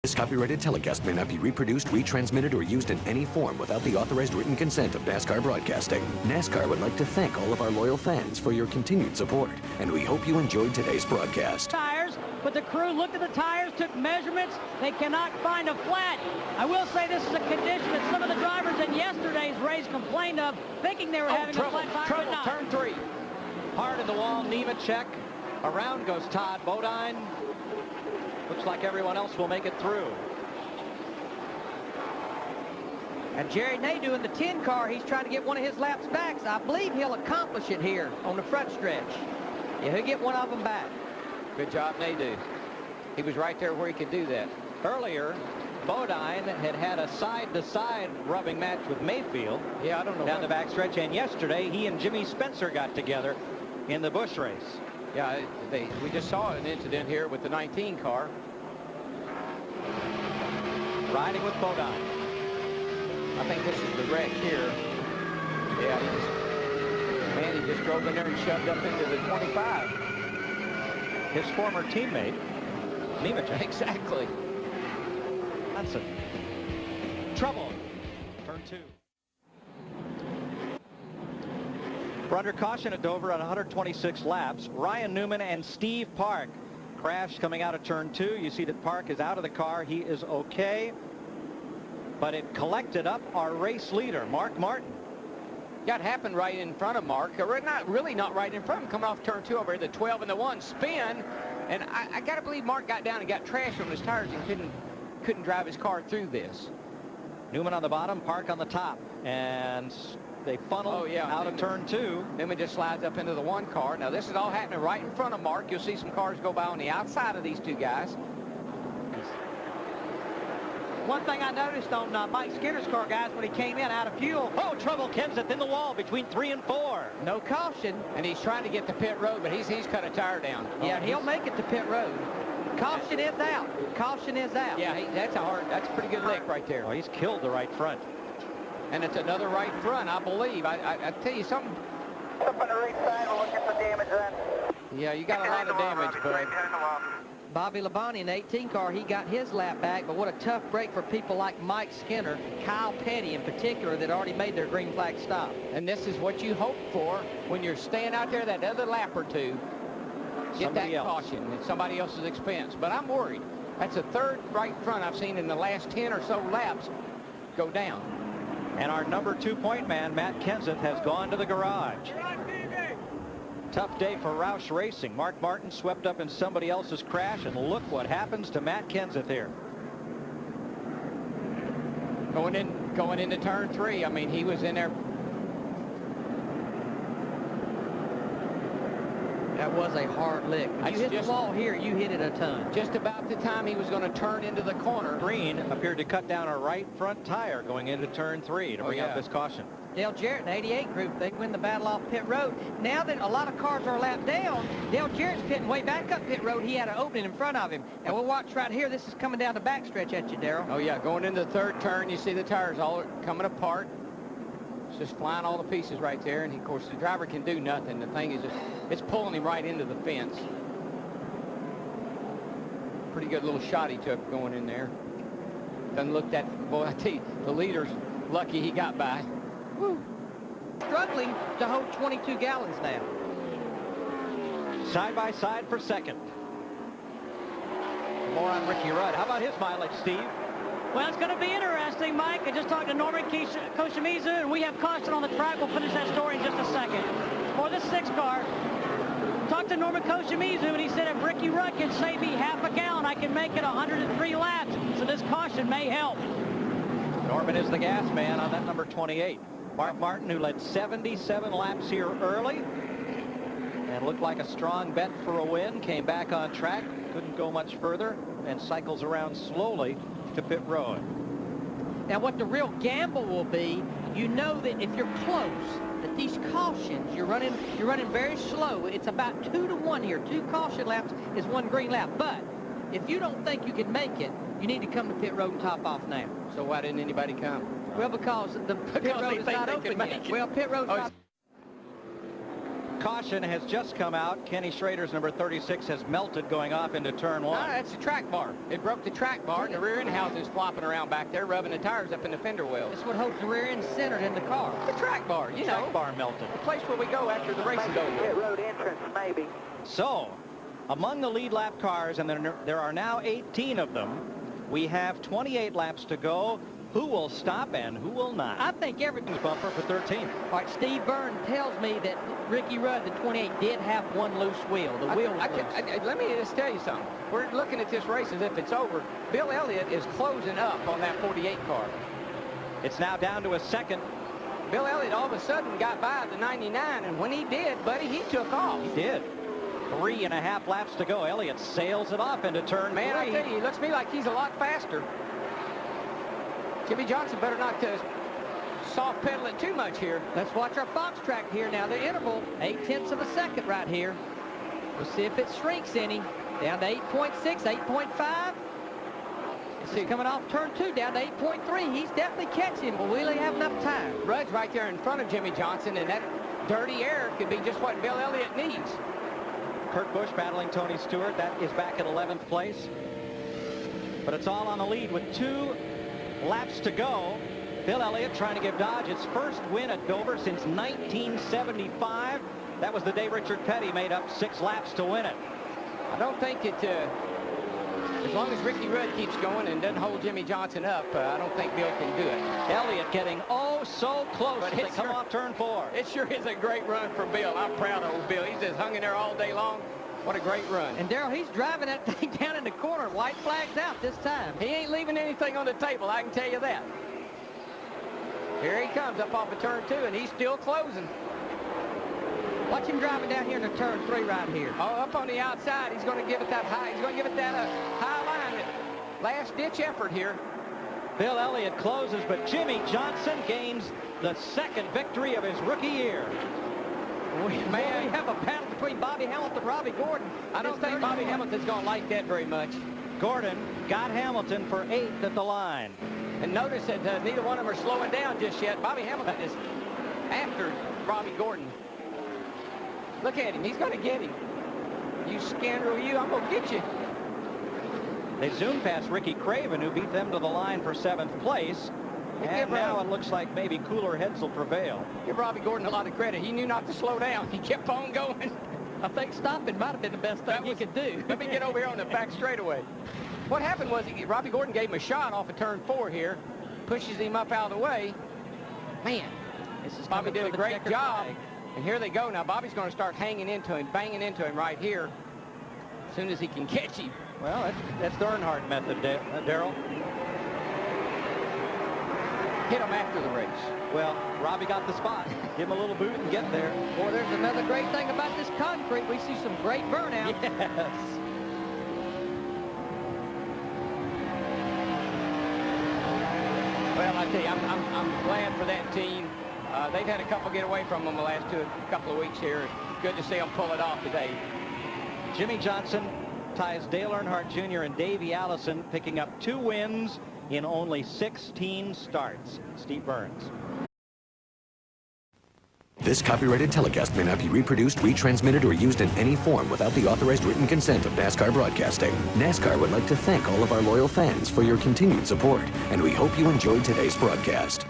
This copyrighted telecast may not be reproduced, retransmitted, or used in any form without the authorized written consent of NASCAR Broadcasting. NASCAR would like to thank all of our loyal fans for your continued support, and we hope you enjoyed today's broadcast. Tires, but the crew looked at the tires, took measurements. They cannot find a flat. I will say this is a condition that some of the drivers in yesterday's race complained of, thinking they were having a flat tire. Trouble, turn 3. Hard in the wall, Nemechek. Around goes Todd Bodine. Looks like everyone else will make it through. And Jerry Nadeau in the 10 car, he's trying to get one of his laps back. So I believe he'll accomplish it here on the front stretch. Yeah, he'll get one of them back. Good job, Nadeau. He was right there where he could do that. Earlier, Bodine had a side-to-side rubbing match with Mayfield. Yeah, I don't know. Down the backstretch. And yesterday, he and Jimmy Spencer got together in the Busch race. Yeah, we just saw an incident here with the 19 car. Riding with Bodine. I think this is the wreck here. Yeah, he just drove in there and shoved up into the 25. His former teammate, Nemechek. Exactly. That's a trouble. Turn 2. For under caution at Dover on 126 laps, Ryan Newman and Steve Park crashed coming out of turn 2. You see that Park is out of the car. He is okay. But it collected up our race leader, Mark Martin. That happened right in front of Mark. Or not right in front of him, coming off turn 2 over here, the 12 and the 1 spin. And I got to believe Mark got down and got trash on his tires and couldn't drive his car through this. Newman on the bottom, Park on the top. And they funnel out of turn 2. Newman just slides up into the 1 car. Now, this is all happening right in front of Mark. You'll see some cars go by on the outside of these two guys. One thing I noticed on Mike Skinner's car, guys, when he came in out of fuel. Oh, trouble. Kenseth in the wall between 3 and 4. No caution. And he's trying to get to pit road, but he's cut a tire down. Yeah, he'll make it to pit road. Caution is out. Caution is out. Yeah, that's a pretty good lick right there. Oh, he's killed the right front. And it's another right front, I believe. I tell you something. Up on the right side, we're looking for damage then. Yeah, you got a lot of damage, but Bobby Labonte in the 18 car, he got his lap back, but what a tough break for people like Mike Skinner, Kyle Petty in particular, that already made their green flag stop. And this is what you hope for when you're staying out there that other lap or two. Get that caution at somebody else's expense. But I'm worried. That's the third right front I've seen in the last 10 or so laps go down. And our number 2 point man, Matt Kenseth, has gone to the garage. Tough day for Roush Racing. Mark Martin swept up in somebody else's crash, and look what happens to Matt Kenseth here. Going into turn 3. I mean, he was in there. That was a hard lick. You hit the wall here, you hit it a ton. Just about the time he was going to turn into the corner. Green appeared to cut down a right front tire going into turn 3 to bring out this caution. Dale Jarrett in the 88 group, they win the battle off pit road. Now that a lot of cars are lapped down, Dale Jarrett's pitting way back up pit road. He had an opening in front of him. And we'll watch right here. This is coming down the backstretch at you, Darrell. Oh, yeah, going into the third turn, you see the tires all coming apart. It's just flying all the pieces right there. And, of course, the driver can do nothing. The thing is just, it's pulling him right into the fence. Pretty good little shot he took going in there. Doesn't look that, boy, I tell you, the leader's lucky he got by. Woo. Struggling to hold 22 gallons now. Side by side for second. More on Ricky Rudd. How about his mileage, Steve? Well, it's going to be interesting, Mike. I just talked to Norman Koshimizu, and we have caution on the track. We'll finish that story in just a second. For the 6 car, talked to Norman Koshimizu, and he said if Ricky Rudd can save me half a gallon, I can make it 103 laps. So this caution may help. Norman is the gas man on that number 28. Mark Martin, who led 77 laps here early and looked like a strong bet for a win, came back on track, couldn't go much further, and cycles around slowly to pit road. Now what the real gamble will be, you know that if you're close, that these cautions, you're running very slow. It's about 2 to 1 here. 2 caution laps is 1 green lap. But if you don't think you can make it, you need to come to pit road and top off now. So why didn't anybody come? Well, because the pit road is not open yet. Well, pit road's not. Caution has just come out. Kenny Schrader's number 36 has melted going off into turn 1. No, that's the track bar. It broke the track bar, and the rear end housing is flopping around back there, rubbing the tires up in the fender wells. That's what holds the rear end centered in the car. The track bar, you know. Track bar melted. The place where we go after the race is over. Pit road entrance, maybe. So, among the lead lap cars, and there are now 18 of them, we have 28 laps to go. Who will stop and who will not? I think everything's Bumper for 13. All right, Steve Byrne tells me that Ricky Rudd, the 28, did have one loose wheel. The wheel was loose. Let me just tell you something. We're looking at this race as if it's over. Bill Elliott is closing up on that 48 car. It's now down to a second. Bill Elliott all of a sudden got by the 99, and when he did, buddy, he took off. He did. 3.5 laps to go. Elliott sails it off into turn 3. Man, I tell you, he looks to me like he's a lot faster. Jimmy Johnson better not soft pedal it too much here. Let's watch our Fox track here now. The interval, 0.8 of a second right here. We'll see if it shrinks any. Down to 8.6, 8.5. He's coming off turn 2 down to 8.3. He's definitely catching, but will he have enough time? Rudd's right there in front of Jimmy Johnson, and that dirty air could be just what Bill Elliott needs. Kurt Busch battling Tony Stewart. That is back at 11th place. But it's all on the lead with 2 laps to go. Bill Elliott trying to give Dodge its first win at Dover since 1975. That was the day Richard Petty made up 6 laps to win it. I don't think it, as long as Ricky Rudd keeps going and doesn't hold Jimmy Johnson up, I don't think Bill can do it. Elliott getting oh so close as they come off turn 4. It sure is a great run for Bill. I'm proud of old Bill. He's just hung in there all day long. What a great run. And Darrell, he's driving that thing down in the corner. White flag's out this time. He ain't leaving anything on the table, I can tell you that. Here he comes up off of turn 2, and he's still closing. Watch him driving down here into turn 3 right here. Oh, up on the outside, he's going to give it that high. He's going to give it that high line. Last-ditch effort here. Bill Elliott closes, but Jimmy Johnson gains the 2nd victory of his rookie year. We have a battle between Bobby Hamilton and Robbie Gordon. I don't think Bobby Hamilton's going to like that very much. Gordon got Hamilton for 8th at the line. And notice that neither one of them are slowing down just yet. Bobby Hamilton is after Robbie Gordon. Look at him. He's going to get him. You scoundrel, you. I'm going to get you. They zoom past Ricky Craven, who beat them to the line for 7th place. And now it looks like maybe cooler heads will prevail. Give Robbie Gordon a lot of credit. He knew not to slow down. He kept on going. I think stopping might have been the best thing he could do. Let me get over here on the back straightaway. What happened was Robbie Gordon gave him a shot off of turn 4 here. Pushes him up out of the way. Man, Bobby did a great job. And here they go. Now Bobby's going to start hanging into him, banging into him right here as soon as he can catch him. Well, that's the Earnhardt method, Darrell. Hit him after the race. Well, Robbie got the spot. Give him a little boot and get there. Boy, there's another great thing about this concrete. We see some great burnout. Yes. Well, I tell you, I'm glad for that team. They've had a couple get away from them the last couple of weeks here. Good to see them pull it off today. Jimmy Johnson ties Dale Earnhardt Jr. and Davey Allison, picking up 2 wins in only 16 starts. Steve Burns. This copyrighted telecast may not be reproduced, retransmitted, or used in any form without the authorized written consent of NASCAR Broadcasting. NASCAR would like to thank all of our loyal fans for your continued support, and we hope you enjoyed today's broadcast.